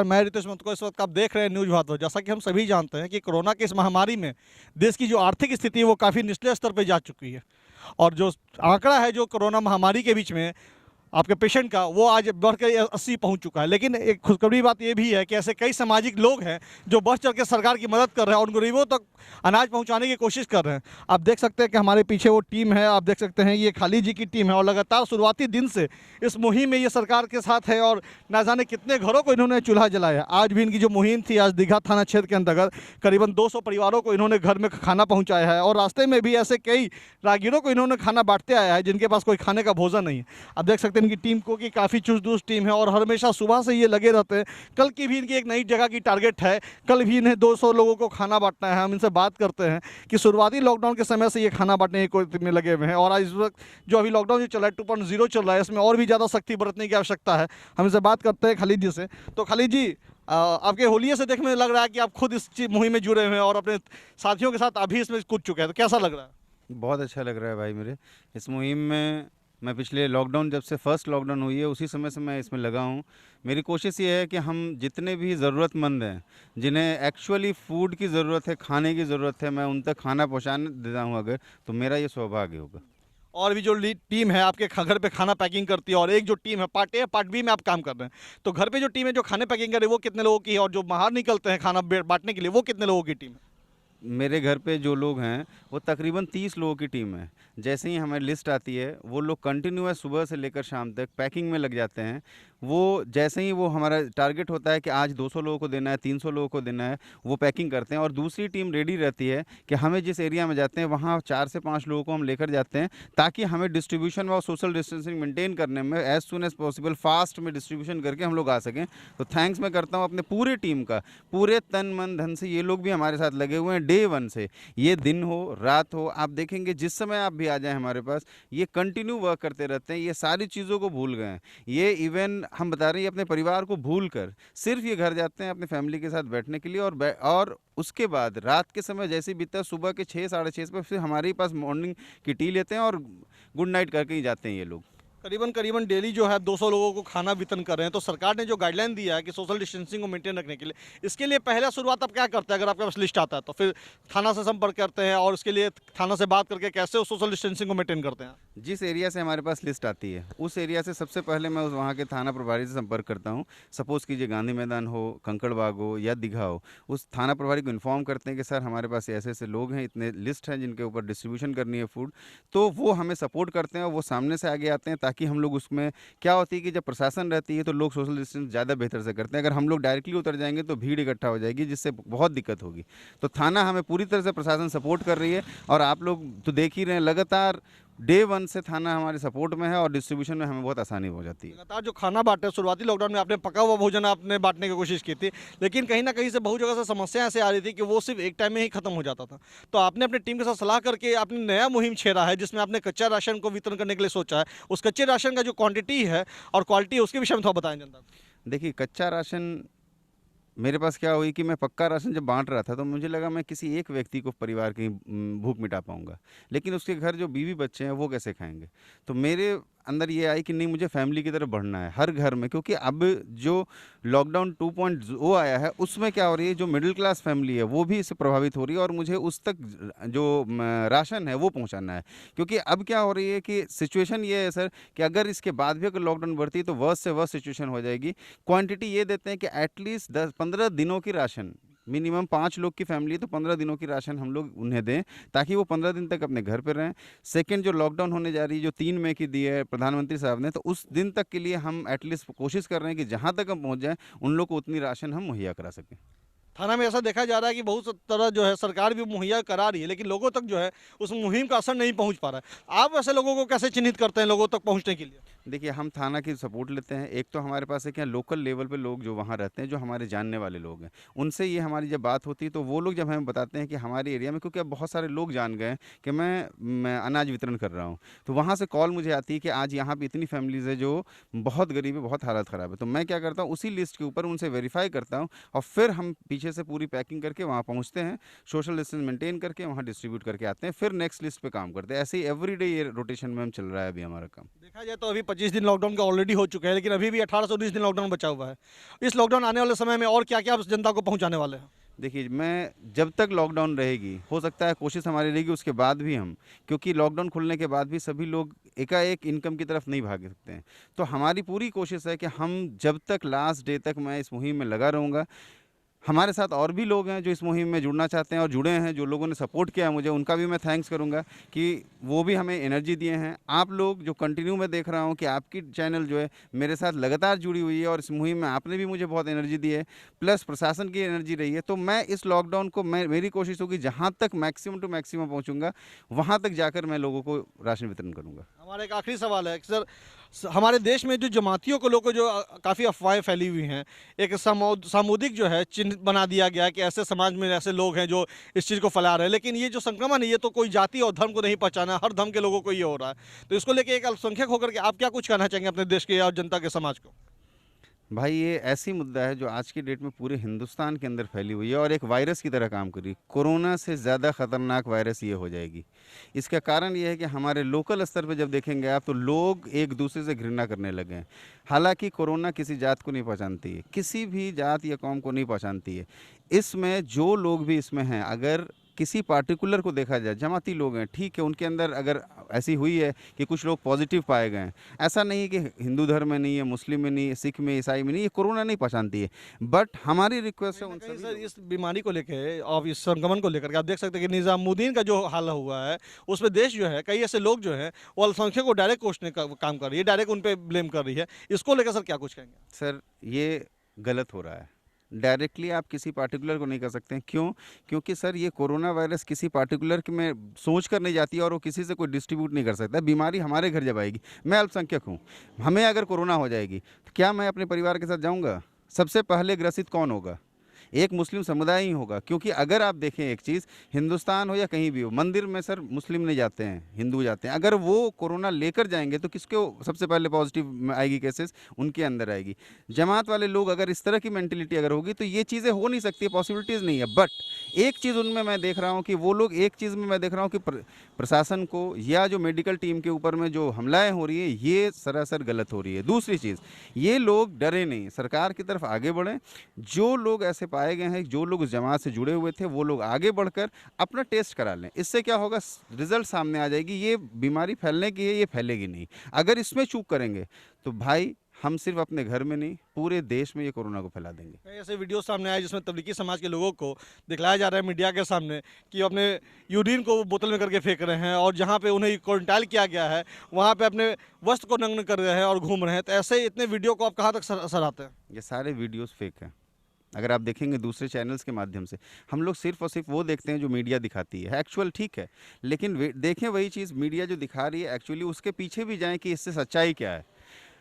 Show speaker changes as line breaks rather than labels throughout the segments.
मैं रितेश को इस वक्त आप देख रहे हैं न्यूज़ भारत। जैसा कि हम सभी जानते हैं कि कोरोना की इस महामारी में देश की जो आर्थिक स्थिति है वो काफ़ी निचले स्तर पर जा चुकी है। और जो आंकड़ा है जो कोरोना महामारी के बीच में आपके पेशेंट का, वो आज बढ़ के 80 पहुंच चुका है। लेकिन एक खुशखबरी बात ये भी है कि ऐसे कई सामाजिक लोग हैं जो बढ़ चढ़ के सरकार की मदद कर रहे हैं और उन गरीबों तक अनाज पहुंचाने की कोशिश कर रहे हैं। आप देख सकते हैं कि हमारे पीछे वो टीम है, आप देख सकते हैं ये खाली जी की टीम है और लगातार शुरुआती दिन से इस मुहिम में ये सरकार के साथ है और ना जाने कितने घरों को इन्होंने चूल्हा जलाया। आज भी इनकी जो मुहिम थी, आज दीघा थाना क्षेत्र के अंतर्गत करीबन 200 परिवारों को इन्होंने घर में खाना पहुँचाया है और रास्ते में भी ऐसे कई राहगीरों को इन्होंने खाना बांटते आया है जिनके पास कोई खाने का भोजन नहीं है। आप देख सकते हैं इनकी टीम को कि काफ़ी चुस्त टीम है और हमेशा सुबह से ये लगे रहते हैं। कल की भी इनकी एक नई जगह की टारगेट है, कल भी इन्हें 200 लोगों को खाना बांटना है। हम इनसे बात करते हैं कि शुरुआती लॉकडाउन के समय से ये खाना बांटने की कोशिश में लगे हुए हैं और आज इस वक्त जो अभी लॉकडाउन जो चल रहा है 2.0 चल रहा है, इसमें और भी ज़्यादा सख्ती बरतने की आवश्यकता है। हम इनसे बात करते हैं खालिद जी से। तो खालिद जी, आपके होलिये से देखने में लग रहा है कि आप खुद इस मुहिम में जुड़े हुए हैं और अपने साथियों के साथ अभी इसमें कूद चुके हैं, तो कैसा लग रहा है?
बहुत अच्छा लग रहा है भाई। मेरे इस मुहिम में मैं पिछले लॉकडाउन, जब से फर्स्ट लॉकडाउन हुई है उसी समय से मैं इसमें लगा हूँ। मेरी कोशिश ये है कि हम जितने भी ज़रूरतमंद हैं, जिन्हें एक्चुअली फूड की ज़रूरत है, खाने की ज़रूरत है, मैं उन तक खाना पहुँचाने देता हूँ अगर, तो मेरा ये सौभाग्य होगा।
और भी जो टीम है आपके घर पे खाना पैकिंग करती है और एक जो टीम है पार्ट ए पार्ट बी में आप काम कर रहे हैं, तो घर पे जो टीम है जो खाने पैकिंग कर रही है वो कितने लोगों की है और जो बाहर निकलते हैं खाना बांटने के लिए वो कितने लोगों की टीम है?
मेरे घर पे जो लोग हैं वो तकरीबन 30 लोगों की टीम है। जैसे ही हमें लिस्ट आती है वो लोग कंटिन्यूअस सुबह से लेकर शाम तक पैकिंग में लग जाते हैं। वो जैसे ही वो हमारा टारगेट होता है कि आज 200 लोगों को देना है, 300 लोगों को देना है, वो पैकिंग करते हैं और दूसरी टीम रेडी रहती है कि हमें जिस एरिया में जाते हैं वहाँ 4 से 5 लोगों को हम लेकर जाते हैं, ताकि हमें डिस्ट्रीब्यूशन में और सोशल डिस्टेंसिंग मेंटेन करने में as soon as possible fast में डिस्ट्रीब्यूशन करके हम लोग आ सकें। तो थैंक्स मैं करता हूँ अपने पूरे टीम का, पूरे तन मन धन से। ये लोग भी हमारे साथ लगे हुए हैं डे वन से। ये दिन हो रात हो, आप देखेंगे जिस समय आप भी आ जाएं हमारे पास, ये कंटिन्यू वर्क करते रहते हैं। ये सारी चीज़ों को भूल गए हैं। ये इवन हम बता रहे हैं अपने परिवार को भूल कर सिर्फ ये घर जाते हैं अपने फैमिली के साथ बैठने के लिए और उसके बाद रात के समय जैसे ही बीतता है, सुबह के 6 साढ़े 6 पर फिर हमारे पास मॉर्निंग की टी लेते हैं और गुड नाइट करके ही जाते हैं ये लोग।
करीबन करीबन डेली जो है 200 लोगों को खाना वितरण कर रहे हैं। तो सरकार ने जो गाइडलाइन दिया है कि सोशल डिस्टेंसिंग को मेंटेन रखने के लिए, इसके लिए पहला शुरुआत आप क्या करते हैं? अगर आपके पास लिस्ट आता है तो फिर थाना से संपर्क करते हैं और उसके लिए थाना से बात करके कैसे उस सोशल डिस्टेंसिंग को मेंटेन करते हैं?
जिस एरिया से हमारे पास लिस्ट आती है उस एरिया से सबसे पहले मैं उस वहाँ के थाना प्रभारी से संपर्क करता हूँ। सपोज़ कीजिए गांधी मैदान हो, कंकड़ बाग हो या दीघा हो, उस थाना प्रभारी को इन्फॉर्म करते हैं कि सर हमारे पास ऐसे ऐसे लोग हैं, इतने लिस्ट हैं जिनके ऊपर डिस्ट्रीब्यूशन करनी है फूड। तो वो हमें सपोर्ट करते हैं और वो सामने से आगे आते हैं, ताकि हम लोग उसमें क्या होती है कि जब प्रशासन रहती है तो लोग सोशल डिस्टेंस ज़्यादा बेहतर से करते हैं। अगर हम लोग डायरेक्टली उतर जाएंगे तो भीड़ इकट्ठा हो जाएगी, जिससे बहुत दिक्कत होगी। तो थाना हमें पूरी तरह से प्रशासन सपोर्ट कर रही है और आप लोग तो देख ही रहे हैं, लगातार डे वन से थाना हमारे सपोर्ट में है और डिस्ट्रीब्यूशन में हमें बहुत आसानी हो जाती है।
लगातार जो खाना बांटे, शुरुआती लॉकडाउन में आपने पका हुआ भोजन आपने बांटने की कोशिश की थी, लेकिन कहीं ना कहीं से बहुत जगह से समस्या ऐसे आ रही थी कि वो सिर्फ एक टाइम में ही खत्म हो जाता था। तो आपने अपनी टीम के साथ सलाह करके आपने नया मुहिम छेड़ा है जिसमें आपने कच्चा राशन को वितरण करने के लिए सोचा है। उस कच्चे राशन का जो क्वांटिटी है और क्वालिटी है उसके विषय में थोड़ा बताएं जनता को।
देखिए, कच्चा राशन मेरे पास क्या हुई कि मैं पक्का राशन जब बांट रहा था तो मुझे लगा मैं किसी एक व्यक्ति को परिवार की भूख मिटा पाऊंगा, लेकिन उसके घर जो बीवी बच्चे हैं वो कैसे खाएंगे। तो मेरे अंदर ये आई कि नहीं, मुझे फैमिली की तरफ बढ़ना है हर घर में, क्योंकि अब जो लॉकडाउन 2.0 आया है उसमें क्या हो रही है, जो मिडिल क्लास फैमिली है वो भी इससे प्रभावित हो रही है और मुझे उस तक जो राशन है वो पहुंचाना है। क्योंकि अब क्या हो रही है कि सिचुएशन ये है सर कि अगर इसके बाद भी अगर लॉकडाउन बढ़ती है तो वर्स्ट से वर्स्ट सिचुएशन हो जाएगी। क्वांटिटी ये देते हैं कि एटलीस्ट 10-15 दिनों की राशन, मिनिमम 5 लोग की फैमिली है तो 15 दिनों की राशन हम लोग उन्हें दें, ताकि वो 15 दिन तक अपने घर पर रहें। सेकंड, जो लॉकडाउन होने जा रही है जो 3 मई की दी है प्रधानमंत्री साहब ने, तो उस दिन तक के लिए हम एटलीस्ट कोशिश कर रहे हैं कि जहाँ तक हम पहुँच जाएँ उन लोग को उतनी राशन हम मुहैया करा सकें।
थाना में ऐसा देखा जा रहा है कि बहुत तरह जो है सरकार भी मुहैया करा रही है, लेकिन लोगों तक जो है उस मुहिम का असर नहीं पहुंच पा रहा है। आप ऐसे लोगों को कैसे चिन्हित करते हैं लोगों तक पहुंचने के लिए?
देखिए, हम थाना की सपोर्ट लेते हैं। एक तो हमारे पास है क्या, लोकल लेवल पे लोग जो वहाँ रहते हैं, जो हमारे जानने वाले लोग हैं, उनसे ये हमारी जब बात होती है तो वो लोग जब हमें बताते हैं कि हमारे एरिया में, क्योंकि अब बहुत सारे लोग जान गए हैं कि मैं अनाज वितरण कर रहा हूँ, तो वहाँ से कॉल मुझे आती है कि आज यहाँ पे इतनी फैमिलीज़ है जो बहुत गरीब है, बहुत हालत ख़राब है। तो मैं क्या करता हूँ, उसी लिस्ट के ऊपर उनसे वेरीफाई करता हूँ और फिर हम पीछे से पूरी पैकिंग करके वहाँ पहुँचते हैं, सोशल डिस्टेंस मेंटेन करके वहाँ डिस्ट्रीब्यूट करके आते हैं, फिर नेक्स्ट लिस्ट पे काम करते हैं। ऐसे ही एवरीडे ये रोटेशन में हम चल रहा है अभी हमारा काम।
देखा जाए तो अभी 25 दिन लॉकडाउन का ऑलरेडी हो चुका है, लेकिन अभी भी 18 से 19 दिन लॉकडाउन बचा हुआ है। इस लॉकडाउन आने वाले समय में और क्या-क्या आप जनता को पहुँचाने वाले हैं?
देखिए, मैं जब तक लॉकडाउन रहेगी, हो सकता है कोशिश हमारी रहेगी उसके बाद भी हम, क्योंकि लॉकडाउन खुलने के बाद भी सभी लोग एकाएक इनकम की तरफ नहीं भाग सकते हैं। तो हमारी पूरी कोशिश है कि हम जब तक लास्ट डे तक मैं इस मुहिम में लगा रहूँगा। हमारे साथ और भी लोग हैं जो इस मुहिम में जुड़ना चाहते हैं और जुड़े हैं, जो लोगों ने सपोर्ट किया है मुझे, उनका भी मैं थैंक्स करूंगा कि वो भी हमें एनर्जी दिए हैं। आप लोग जो कंटिन्यू मैं देख रहा हूं कि आपकी चैनल जो है मेरे साथ लगातार जुड़ी हुई है और इस मुहिम में आपने भी मुझे बहुत एनर्जी दी है, प्लस प्रशासन की एनर्जी रही है। तो मैं इस लॉकडाउन को मेरी कोशिश होगी जहाँ तक मैक्सिमम टू मैक्सिमम पहुँचूँगा, वहाँ तक जाकर मैं लोगों को राशन वितरण करूँगा।
हमारा एक आखिरी सवाल है कि सर, हमारे देश में जो जमातियों को लोग जो काफ़ी अफवाहें फैली हुई हैं, एक सामुदायिक जो है चिन्ह बना दिया गया है कि ऐसे समाज में ऐसे लोग हैं जो इस चीज़ को फैला रहे हैं, लेकिन ये जो संक्रमण है ये तो कोई जाति और धर्म को नहीं पहचाना, हर धर्म के लोगों को ये हो रहा है। तो इसको लेके एक अल्पसंख्यक होकर के आप क्या कुछ कहना चाहेंगे अपने देश के और जनता के समाज को?
भाई, ये ऐसी मुद्दा है जो आज की डेट में पूरे हिंदुस्तान के अंदर फैली हुई है और एक वायरस की तरह काम कर रही है। कोरोना से ज़्यादा ख़तरनाक वायरस ये हो जाएगी। इसका कारण ये है कि हमारे लोकल स्तर पे जब देखेंगे आप, तो लोग एक दूसरे से घृणा करने लगे हैं। हालांकि कोरोना किसी जात को नहीं पहचानती है, किसी भी जात या कौम को नहीं पहचानती है। इसमें जो लोग भी इसमें हैं, अगर किसी पार्टिकुलर को देखा जाए, जमाती लोग हैं, ठीक है, उनके अंदर अगर ऐसी हुई है कि कुछ लोग पॉजिटिव पाए गए हैं, ऐसा नहीं है कि हिंदू धर्म में नहीं है, मुस्लिम में नहीं है, सिख में, ईसाई में नहीं, ये कोरोना नहीं पहचानती है। बट हमारी रिक्वेस्ट है
कहीं
उन
ना कहीं
सभी
सर
लोगों
इस बीमारी को लेके और इस संक्रमण को लेकर के आप देख सकते हैं कि निजामुद्दीन का जो हाल हुआ है, उसमें देश जो है, कई ऐसे लोग जो हैं वो अल्पसंख्यक को डायरेक्ट कोसने का काम कर रही है, डायरेक्ट उन पे ब्लेम कर रही है। इसको लेकर सर क्या कुछ कहेंगे?
सर, ये गलत हो रहा है। डायरेक्टली आप किसी पार्टिकुलर को नहीं कर सकते हैं। क्यों? क्योंकि सर, ये कोरोना वायरस किसी पार्टिकुलर के में सोच कर नहीं जाती है और वो किसी से कोई डिस्ट्रीब्यूट नहीं कर सकता। बीमारी हमारे घर जब आएगी, मैं अल्पसंख्यक हूँ, हमें अगर कोरोना हो जाएगी तो क्या मैं अपने परिवार के साथ जाऊँगा? सबसे पहले ग्रसित कौन होगा? एक मुस्लिम समुदाय ही होगा। क्योंकि अगर आप देखें एक चीज़, हिंदुस्तान हो या कहीं भी हो, मंदिर में सर मुस्लिम नहीं जाते हैं, हिंदू जाते हैं। अगर वो कोरोना लेकर जाएंगे तो किसको सबसे पहले पॉजिटिव आएगी केसेस? उनके अंदर आएगी। जमात वाले लोग अगर इस तरह की मेंटेलिटी अगर होगी तो ये चीज़ें हो नहीं सकती, पॉसिबिलिटीज़ नहीं है। बट एक चीज़ उनमें मैं देख रहा हूँ कि वो लोग, एक चीज़ में मैं देख रहा हूँ कि प्रशासन को या जो मेडिकल टीम के ऊपर में जो हमलाएं हो रही है, ये सरासर गलत हो रही है। दूसरी चीज़, ये लोग डरे नहीं, सरकार की तरफ आगे बढ़ें। जो लोग ऐसे पाए गए हैं, जो लोग उस जमात से जुड़े हुए थे, वो लोग आगे बढ़कर अपना टेस्ट करा लें। इससे क्या होगा? रिजल्ट सामने आ जाएगी। ये बीमारी फैलने की है, ये फैलेगी नहीं। अगर इसमें चूक करेंगे तो भाई, हम सिर्फ अपने घर में नहीं, पूरे देश में ये कोरोना को फैला देंगे।
कई ऐसे वीडियो सामने आए जिसमें तबलीगी समाज के लोगों को दिखलाया जा रहा है मीडिया के सामने कि अपने यूरिन को बोतल में करके फेंक रहे हैं, और जहाँ पे उन्हें क्वारंटाइन किया गया है वहाँ पे अपने वस्त्र को नग्न कर रहे हैं और घूम रहे हैं। तो ऐसे इतने वीडियो को आप कहाँ तक सराहते हैं?
ये सारे वीडियोस फेक हैं। अगर आप देखेंगे दूसरे चैनल्स के माध्यम से, हम लोग सिर्फ और सिर्फ वो देखते हैं जो मीडिया दिखाती है। एक्चुअल ठीक है, लेकिन देखें वही चीज़ मीडिया जो दिखा रही है, एक्चुअली उसके पीछे भी जाएं कि इससे सच्चाई क्या है।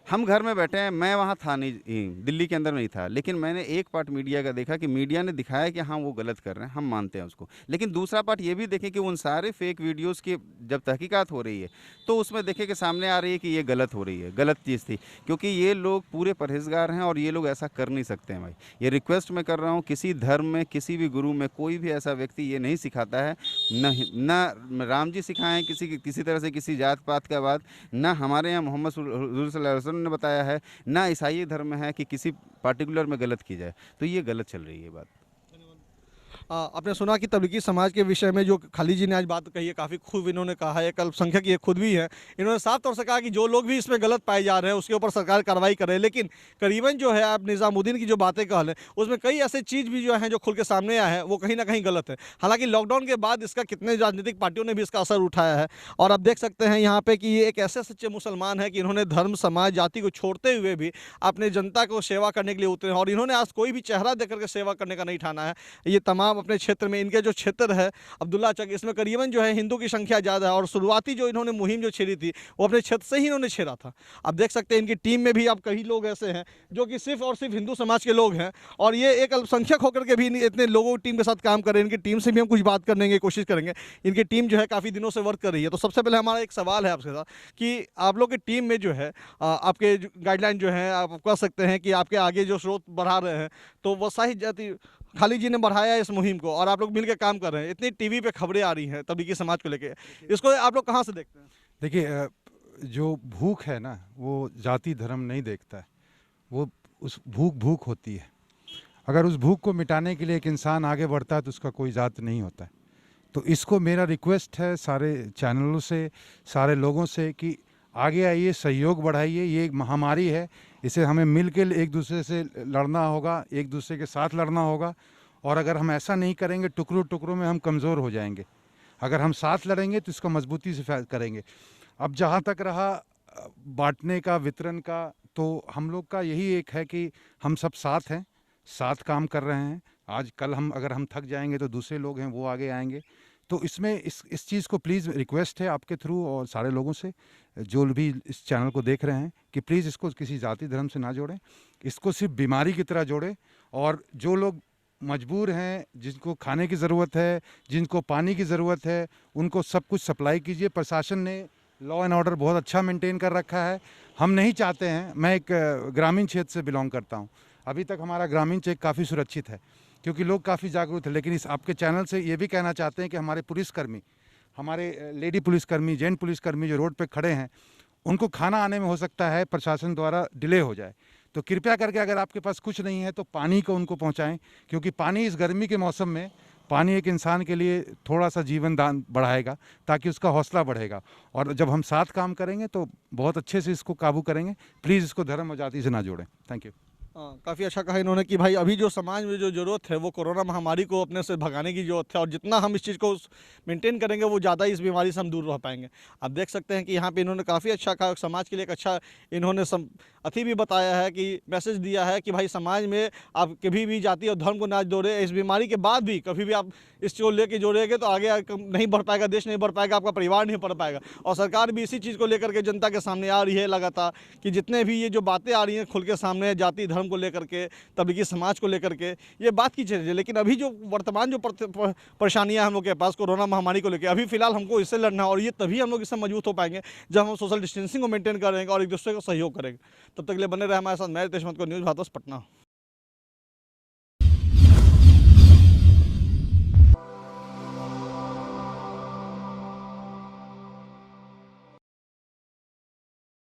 हम घर में बैठे हैं, मैं वहाँ था नहीं, दिल्ली के अंदर नहीं था, लेकिन मैंने एक पार्ट मीडिया का देखा कि मीडिया ने दिखाया कि हाँ वो गलत कर रहे हैं, हम मानते हैं उसको। लेकिन दूसरा पार्ट ये भी देखें कि उन सारे फेक वीडियोस की जब तहकीकात हो रही है तो उसमें देखें कि सामने आ रही है कि ये गलत हो रही है, गलत चीज़ थी। क्योंकि ये लोग पूरे परहेजगार हैं और ये लोग ऐसा कर नहीं सकते हैं भाई। ये रिक्वेस्ट मैं कर रहा हूँ, किसी धर्म में, किसी भी गुरु में कोई भी ऐसा व्यक्ति ये नहीं सिखाता है, न राम जी सिखाएँ किसी तरह से किसी जात पात का बात, न हमारे यहाँ मोहम्मद सल्लल्लाहु अलैहि वसल्लम ने बताया है, ना ईसाई धर्म में है कि किसी पार्टिकुलर में गलत की जाए। तो ये गलत चल रही है बात।
आपने सुना कि तबलीगी समाज के विषय में जो खालिद जी ने आज बात कही है, काफ़ी खूब इन्होंने कहा है। एक अल्पसंख्यक ये खुद भी है, इन्होंने साफ तौर से कहा कि जो लोग भी इसमें गलत पाए जा रहे हैं उसके ऊपर सरकार कार्रवाई करे। लेकिन करीबन जो है, आप निज़ामुद्दीन की जो बातें कह लें, उसमें कई ऐसे चीज़ भी जो हैं जो खुल के सामने आया है, वो कहीं ना कहीं गलत है। हालांकि लॉकडाउन के बाद इसका कितने राजनीतिक पार्टियों ने भी इसका असर उठाया है, और आप देख सकते हैं यहाँ पे कि ये एक ऐसे सच्चे मुसलमान है कि इन्होंने धर्म, समाज, जाति को छोड़ते हुए भी अपने जनता को सेवा करने के लिए उतरे हैं। और इन्होंने आज कोई भी चेहरा देकर के सेवा करने का नहीं ठाना है। ये तमाम अपने क्षेत्र में, इनके जो क्षेत्र है अब्दुल्ला चक, इसमें करीबन जो है हिंदू की संख्या ज़्यादा है, और शुरुआती जो इन्होंने मुहिम जो छेड़ी थी वो अपने क्षेत्र से ही इन्होंने छेड़ा था। आप देख सकते हैं इनकी टीम में भी आप कई लोग ऐसे हैं जो कि सिर्फ और सिर्फ हिंदू समाज के लोग हैं, और ये एक अल्पसंख्यक होकर के भी इतने लोगों की टीम के साथ काम कर रहे हैं। इनकी टीम से भी हम कुछ बात करने की कोशिश करेंगे। इनकी टीम जो है काफ़ी दिनों से वर्क कर रही है। तो सबसे पहले हमारा एक सवाल है आपके साथ कि आप लोग की टीम में जो है आपके गाइडलाइन जो है, आप कह सकते हैं कि आपके आगे जो स्रोत बढ़ा रहे हैं, तो वो सही जाति खालिद जी ने बढ़ाया इस मुहिम को, और आप लोग मिलकर काम कर रहे हैं। इतनी टीवी पे खबरें आ रही हैं तबलीगी समाज को लेके, इसको आप लोग कहाँ से देखते हैं?
देखिए, जो भूख है ना, वो जाति धर्म नहीं देखता है। वो उस भूख होती है। अगर उस भूख को मिटाने के लिए एक इंसान आगे बढ़ता है तो उसका कोई जात नहीं होता है। तो इसको मेरा रिक्वेस्ट है सारे चैनलों से, सारे लोगों से कि आगे आइए, सहयोग बढ़ाइए। ये एक महामारी है, इसे हमें मिल के एक दूसरे से लड़ना होगा, एक दूसरे के साथ लड़ना होगा। और अगर हम ऐसा नहीं करेंगे, टुकड़ों टुकड़ों में हम कमज़ोर हो जाएंगे। अगर हम साथ लड़ेंगे तो इसको मजबूती से करेंगे। अब जहाँ तक रहा बांटने का, वितरण का, तो हम लोग का यही एक है कि हम सब साथ हैं, साथ काम कर रहे हैं। आज कल अगर हम थक जाएंगे तो दूसरे लोग हैं वो आगे आएंगे। तो इसमें इस चीज़ को प्लीज़ रिक्वेस्ट है आपके थ्रू और सारे लोगों से जो भी इस चैनल को देख रहे हैं कि प्लीज़ इसको किसी जाति धर्म से ना जोड़ें, इसको सिर्फ बीमारी की तरह जोड़ें। और जो लोग मजबूर हैं, जिनको खाने की ज़रूरत है, जिनको पानी की ज़रूरत है, उनको सब कुछ सप्लाई कीजिए। प्रशासन ने लॉ एंड ऑर्डर बहुत अच्छा मेंटेन कर रखा है। हम नहीं चाहते हैं, मैं एक ग्रामीण क्षेत्र से बिलोंग करता हूँ, अभी तक हमारा ग्रामीण क्षेत्र काफ़ी सुरक्षित है क्योंकि लोग काफ़ी जागरूक हैं। लेकिन इस आपके चैनल से ये भी कहना चाहते हैं कि हमारे पुलिसकर्मी, हमारे लेडी पुलिसकर्मी, जेंट पुलिसकर्मी जो रोड पे खड़े हैं, उनको खाना आने में हो सकता है प्रशासन द्वारा डिले हो जाए। तो कृपया करके अगर आपके पास कुछ नहीं है तो पानी को उनको पहुंचाएं, क्योंकि पानी इस गर्मी के मौसम में, पानी एक इंसान के लिए थोड़ा सा जीवन दान बढ़ाएगा ताकि उसका हौसला बढ़ेगा। और जब हम साथ काम करेंगे तो बहुत अच्छे से इसको काबू करेंगे। प्लीज़ इसको धर्म और जाति से ना जोड़ें। Thank you.
काफ़ी अच्छा कहा इन्होंने कि भाई अभी जो समाज में जो ज़रूरत है वो कोरोना महामारी को अपने से भगाने की ज़रूरत है, और जितना हम इस चीज़ को मेंटेन करेंगे वो ज़्यादा इस बीमारी से हम दूर रह पाएंगे। आप देख सकते हैं कि यहाँ पे इन्होंने काफ़ी अच्छा कहा, समाज के लिए एक अच्छा इन्होंने अथी भी बताया है कि मैसेज दिया है कि भाई समाज में आप कभी भी जाति और धर्म को ना जोड़े। इस बीमारी के बाद भी कभी भी आप इस चीज़ को लेकर जोड़ेंगे तो आगे नहीं बढ़ पाएगा, देश नहीं बढ़ पाएगा, आपका परिवार नहीं बढ़ पाएगा। और सरकार भी इसी चीज़ को लेकर के जनता के सामने आ रही है लगातार कि जितने भी ये जो बातें आ रही हैं खुल के सामने, जाति धर्म को लेकर के, तबलीगी समाज को लेकर के, ये बात की चीज़ है। लेकिन अभी जो वर्तमान जो परेशानियां हम लोग के पास कोरोना महामारी को लेकर, अभी फिलहाल हमको इससे लड़ना है, और ये तभी हम लोग इससे मजबूत हो पाएंगे जब हम सोशल डिस्टेंसिंग को मेंटेन करेंगे और एक दूसरे को सहयोग करेंगे। तब तक के लिए बने रहे हमारे साथ। मैं देशमंत को, न्यूज़ भारत पटना।